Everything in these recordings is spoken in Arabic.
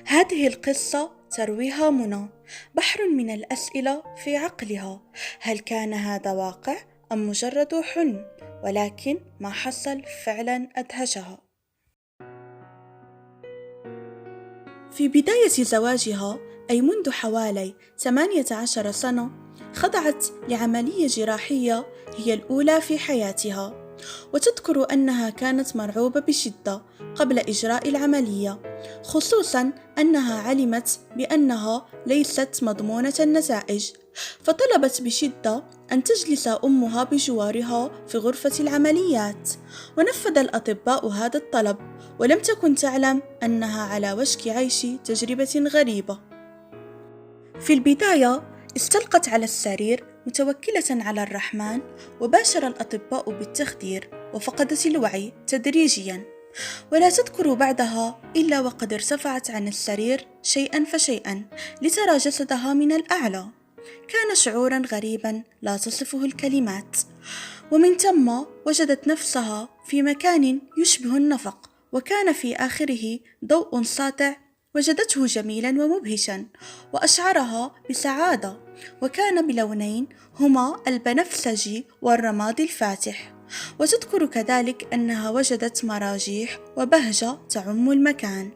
هذه القصة ترويها منى، بحر من الأسئلة في عقلها. هل كان هذا واقع أم مجرد حلم؟ ولكن ما حصل فعلا أدهشها. في بداية زواجها، أي منذ حوالي 18 سنة، خضعت لعملية جراحية هي الأولى في حياتها، وتذكر أنها كانت مرعوبة بشدة قبل إجراء العملية، خصوصاً أنها علمت بأنها ليست مضمونة النتائج، فطلبت بشدة أن تجلس أمها بجوارها في غرفة العمليات، ونفذ الأطباء هذا الطلب، ولم تكن تعلم أنها على وشك عيش تجربة غريبة. في البداية استلقت على السرير متوكلة على الرحمن، وباشر الأطباء بالتخدير، وفقدت الوعي تدريجياً، ولا تذكر بعدها إلا وقد ارتفعت عن السرير شيئاً فشيئاً لترى جسدها من الأعلى. كان شعوراً غريباً لا تصفه الكلمات، ومن ثم وجدت نفسها في مكان يشبه النفق، وكان في آخره ضوء ساطع وجدته جميلا ومبهشا وأشعرها بسعادة، وكان بلونين هما البنفسجي والرمادي الفاتح. وتذكر كذلك أنها وجدت مراجيح وبهجة تعم المكان.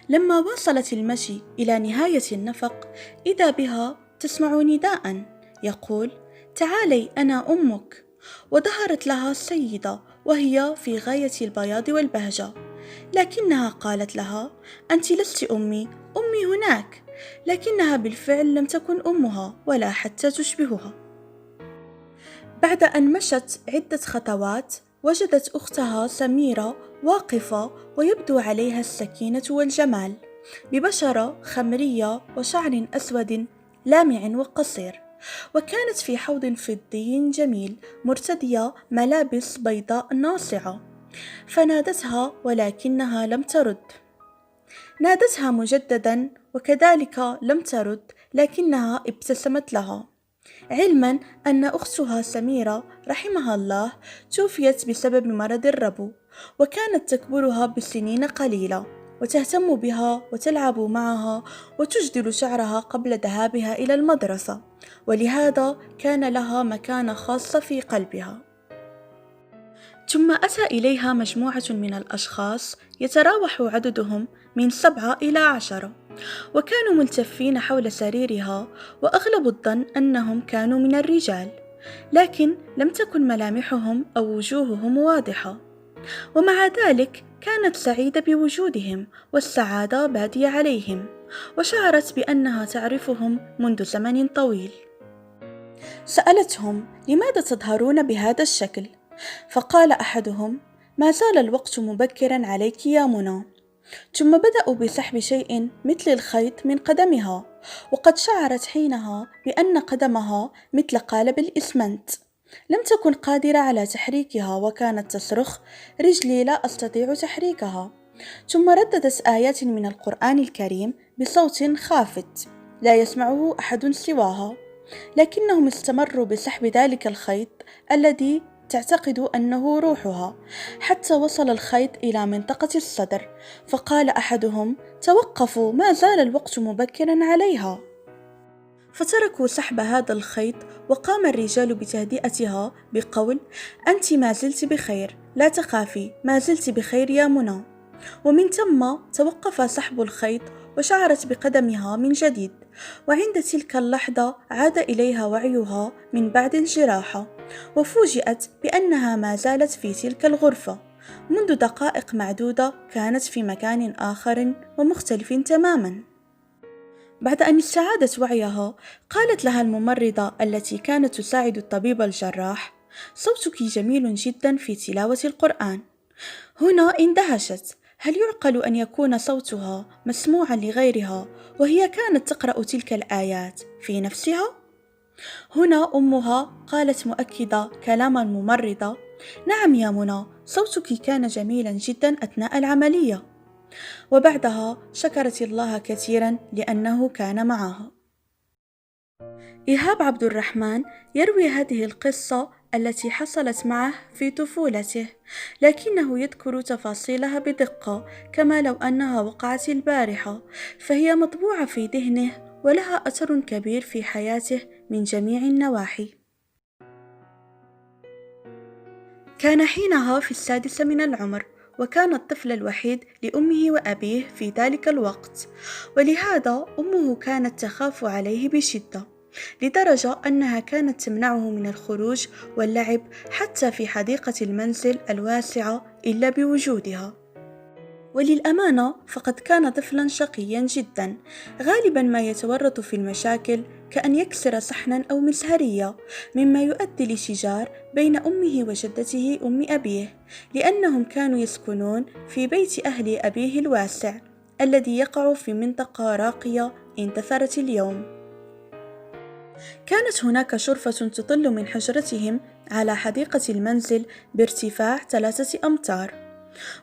لما واصلت المشي إلى نهاية النفق، إذا بها تسمع نداء يقول: تعالي أنا أمك. وظهرت لها السيدة وهي في غاية البياض والبهجة، لكنها قالت لها: أنت لست أمي، أمي هناك. لكنها بالفعل لم تكن أمها ولا حتى تشبهها. بعد أن مشت عدة خطوات، وجدت أختها سميرة واقفة ويبدو عليها السكينة والجمال، ببشرة خمرية وشعر أسود لامع وقصير، وكانت في حوض فضي جميل مرتدية ملابس بيضاء ناصعة. فنادتها ولكنها لم ترد. نادتها مجددا وكذلك لم ترد، لكنها ابتسمت لها، علما أن أختها سميرة رحمها الله توفيت بسبب مرض الربو، وكانت تكبرها بسنين قليلة، وتهتم بها وتلعب معها وتجدل شعرها قبل ذهابها إلى المدرسة، ولهذا كان لها مكانة خاصة في قلبها. ثم أتى إليها مجموعة من الأشخاص يتراوح عددهم من 7 إلى 10، وكانوا ملتفين حول سريرها، وأغلب الظن أنهم كانوا من الرجال، لكن لم تكن ملامحهم أو وجوههم واضحة. ومع ذلك كانت سعيدة بوجودهم، والسعادة بادية عليهم، وشعرت بأنها تعرفهم منذ زمن طويل. سألتهم: لماذا تظهرون بهذا الشكل؟ فقال أحدهم: ما زال الوقت مبكرا عليك يا منى. ثم بدأوا بسحب شيء مثل الخيط من قدمها، وقد شعرت حينها بأن قدمها مثل قالب الإسمنت، لم تكن قادرة على تحريكها، وكانت تصرخ: رجلي لا أستطيع تحريكها. ثم رددت آيات من القرآن الكريم بصوت خافت لا يسمعه أحد سواها، لكنهم استمروا بسحب ذلك الخيط الذي تعتقد أنه روحها، حتى وصل الخيط إلى منطقة الصدر، فقال أحدهم: توقفوا، ما زال الوقت مبكرا عليها. فتركوا سحب هذا الخيط، وقام الرجال بتهدئتها بقول: أنت ما زلت بخير، لا تخافي، ما زلت بخير يا منى. ومن ثم توقف سحب الخيط، وشعرت بقدمها من جديد، وعند تلك اللحظة عاد إليها وعيها من بعد الجراحة، وفوجئت بأنها ما زالت في تلك الغرفة منذ دقائق معدودة، كانت في مكان آخر ومختلف تماما. بعد أن استعادت وعيها، قالت لها الممرضة التي كانت تساعد الطبيب الجراح: صوتك جميل جدا في تلاوة القرآن. هنا اندهشت، هل يعقل أن يكون صوتها مسموعا لغيرها وهي كانت تقرأ تلك الآيات في نفسها؟ هنا أمها قالت مؤكدة كلام الممرضة: نعم يا منى، صوتك كان جميلا جدا أثناء العملية. وبعدها شكرت الله كثيرا لأنه كان معها. إيهاب عبد الرحمن يروي هذه القصة التي حصلت معه في طفولته، لكنه يذكر تفاصيلها بدقة كما لو أنها وقعت البارحة، فهي مطبوعة في ذهنه ولها أثر كبير في حياته من جميع النواحي. كان حينها في السادسة من العمر، وكان الطفل الوحيد لأمه وأبيه في ذلك الوقت، ولهذا أمه كانت تخاف عليه بشدة، لدرجة أنها كانت تمنعه من الخروج واللعب حتى في حديقة المنزل الواسعة إلا بوجودها. وللأمانة فقد كان طفلا شقيا جدا، غالبا ما يتورط في المشاكل كأن يكسر صحنا أو مسهرية، مما يؤدي لشجار بين أمه وجدته أم أبيه، لأنهم كانوا يسكنون في بيت أهل أبيه الواسع الذي يقع في منطقة راقية اندثرت اليوم. كانت هناك شرفة تطل من حجرتهم على حديقة المنزل بارتفاع 3 أمتار،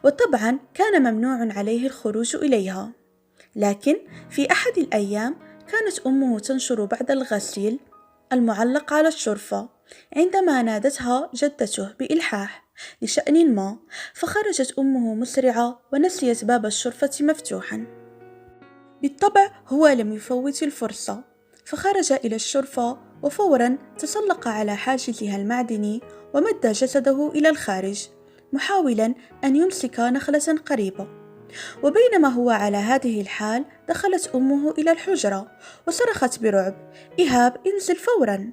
وطبعا كان ممنوع عليه الخروج إليها. لكن في أحد الأيام كانت أمه تنشر بعد الغسيل المعلق على الشرفة، عندما نادتها جدته بإلحاح لشأن ما، فخرجت أمه مسرعة ونسيت باب الشرفة مفتوحا. بالطبع هو لم يفوت الفرصة، فخرج إلى الشرفة وفورا تسلق على حاجزها المعدني ومد جسده إلى الخارج، محاولا أن يمسك نخلة قريبة. وبينما هو على هذه الحال دخلت أمه إلى الحجرة وصرخت برعب: إيهاب، انزل فورا!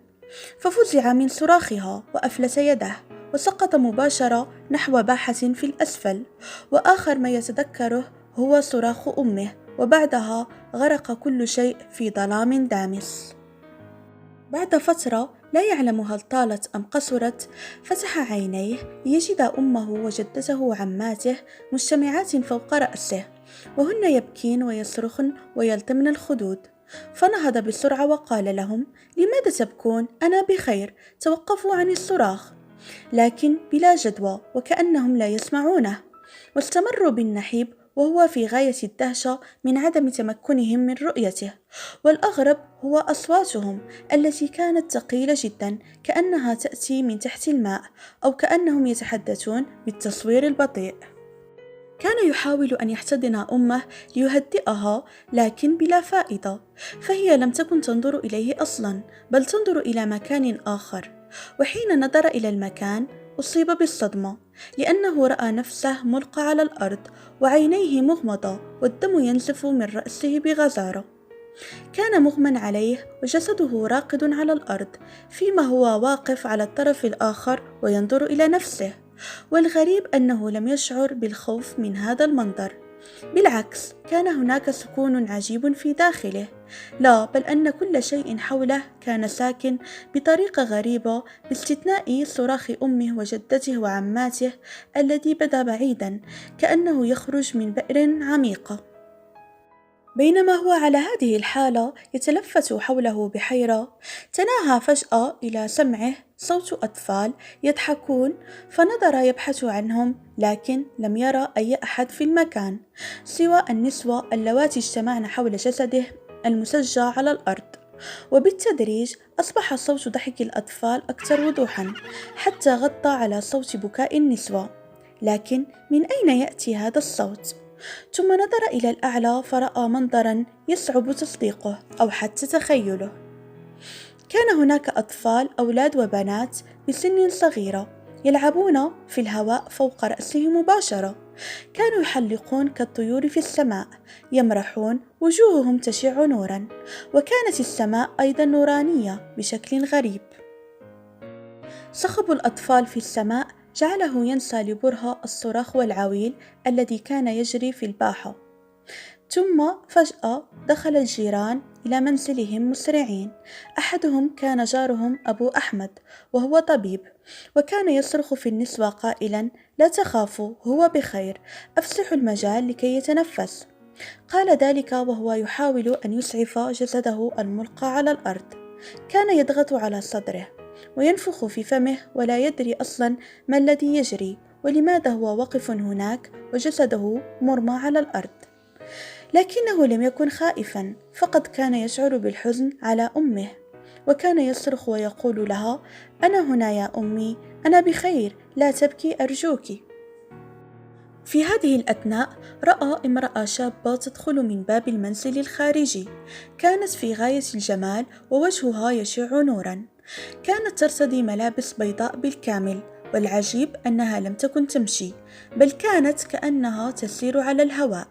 ففزع من صراخها وأفلت يده وسقط مباشرة نحو باحة في الأسفل، وآخر ما يتذكره هو صراخ أمه، وبعدها غرق كل شيء في ظلام دامس. بعد فترة لا يعلم هل طالت أم قصرت، فتح عينيه ليجد أمه وجدته وعماته مجتمعات فوق رأسه، وهن يبكين ويصرخن ويلتمن الخدود. فنهض بسرعة وقال لهم: لماذا تبكون؟ أنا بخير، توقفوا عن الصراخ. لكن بلا جدوى، وكأنهم لا يسمعونه، واستمروا بالنحيب وهو في غاية الدهشة من عدم تمكنهم من رؤيته. والأغرب هو أصواتهم التي كانت ثقيلة جدا، كأنها تأتي من تحت الماء، أو كأنهم يتحدثون بالتصوير البطيء. كان يحاول أن يحتضن أمه ليهدئها، لكن بلا فائدة، فهي لم تكن تنظر إليه أصلا، بل تنظر إلى مكان آخر. وحين نظر إلى المكان أصيب بالصدمة، لأنه رأى نفسه ملقى على الأرض وعينيه مغمضة والدم ينزف من رأسه بغزارة. كان مغمى عليه وجسده راقد على الأرض، فيما هو واقف على الطرف الآخر وينظر إلى نفسه. والغريب أنه لم يشعر بالخوف من هذا المنظر، بالعكس كان هناك سكون عجيب في داخله. لا، بل أن كل شيء حوله كان ساكن بطريقة غريبة، باستثناء صراخ أمه وجدته وعماته الذي بدا بعيدا، كأنه يخرج من بئر عميقة. بينما هو على هذه الحالة يتلفت حوله بحيرة، تناهى فجأة إلى سمعه صوت أطفال يضحكون، فنظر يبحث عنهم، لكن لم يرى أي أحد في المكان سوى النسوة اللواتي اجتمعن حول جسده المسجى على الأرض. وبالتدريج أصبح صوت ضحك الأطفال أكثر وضوحا، حتى غطى على صوت بكاء النسوة. لكن من أين يأتي هذا الصوت؟ ثم نظر إلى الأعلى فرأى منظرا يصعب تصديقه أو حتى تخيله. كان هناك أطفال، أولاد وبنات بسن صغيرة، يلعبون في الهواء فوق رأسه مباشرة. كانوا يحلقون كالطيور في السماء، يمرحون، وجوههم تشع نورا، وكانت السماء أيضا نورانية بشكل غريب. صخب الأطفال في السماء جعله ينسى لبرهة الصراخ والعويل الذي كان يجري في الباحة. ثم فجأة دخل الجيران إلى منزلهم مسرعين. أحدهم كان جارهم أبو أحمد، وهو طبيب، وكان يصرخ في النسوة قائلا: لا تخافوا، هو بخير، أفسحوا المجال لكي يتنفس. قال ذلك وهو يحاول أن يسعف جسده الملقى على الأرض. كان يضغط على صدره وينفخ في فمه، ولا يدري أصلا ما الذي يجري ولماذا هو واقف هناك وجسده مرمى على الأرض. لكنه لم يكن خائفا، فقد كان يشعر بالحزن على أمه، وكان يصرخ ويقول لها: أنا هنا يا أمي، أنا بخير، لا تبكي أرجوك. في هذه الأثناء رأى امرأة شابة تدخل من باب المنزل الخارجي، كانت في غاية الجمال ووجهها يشع نورا، كانت ترتدي ملابس بيضاء بالكامل، والعجيب أنها لم تكن تمشي، بل كانت كأنها تسير على الهواء.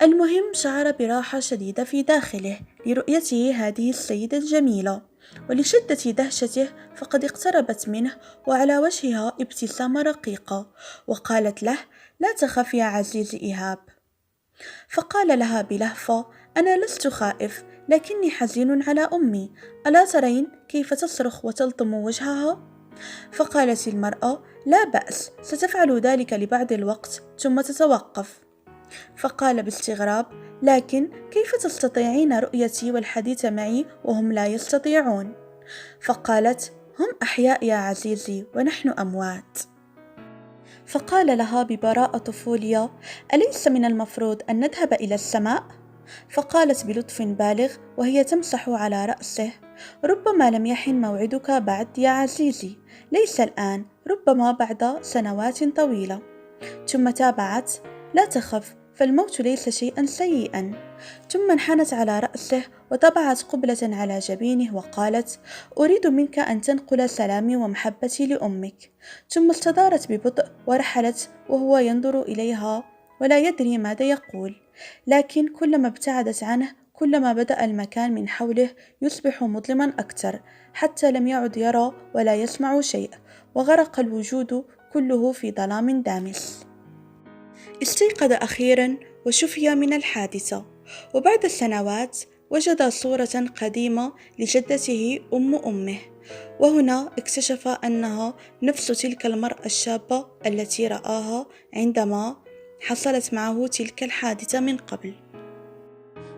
المهم شعر براحة شديدة في داخله لرؤيته هذه السيدة الجميلة، ولشدة دهشته فقد اقتربت منه وعلى وجهها ابتسامة رقيقة، وقالت له: لا تخف يا عزيزي إيهاب. فقال لها بلهفة: أنا لست خائف، لكني حزين على أمي، ألا ترين كيف تصرخ وتلطم وجهها؟ فقالت المرأة: لا بأس، ستفعل ذلك لبعض الوقت ثم تتوقف. فقال باستغراب: لكن كيف تستطيعين رؤيتي والحديث معي وهم لا يستطيعون؟ فقالت: هم أحياء يا عزيزي ونحن أموات. فقال لها ببراءة طفولية: أليس من المفروض أن نذهب إلى السماء؟ فقالت بلطف بالغ وهي تمسح على رأسه: ربما لم يحن موعدك بعد يا عزيزي، ليس الآن، ربما بعد سنوات طويلة. ثم تابعت: لا تخف، فالموت ليس شيئا سيئا. ثم انحنت على رأسه وطبعت قبلة على جبينه وقالت: أريد منك أن تنقل سلامي ومحبتي لأمك. ثم استدارت ببطء ورحلت وهو ينظر إليها ولا يدري ماذا يقول، لكن كلما ابتعدت عنه كلما بدأ المكان من حوله يصبح مظلما أكثر، حتى لم يعد يرى ولا يسمع شيء، وغرق الوجود كله في ظلام دامس. استيقظ أخيرا وشفي من الحادثة، وبعد سنوات وجد صورة قديمة لجدته أمه، وهنا اكتشف أنها نفس تلك المرأة الشابة التي رآها عندما حصلت معه تلك الحادثة من قبل.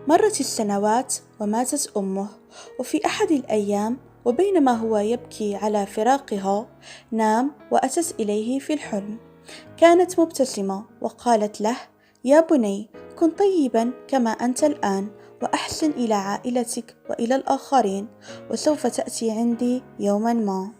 مرت السنوات وماتت أمه، وفي أحد الأيام وبينما هو يبكي على فراقها نام وأتت إليه في الحلم. كانت مبتسمة وقالت له: يا بني، كن طيبا كما أنت الآن، وأحسن إلى عائلتك وإلى الآخرين، وسوف تأتي عندي يوما ما.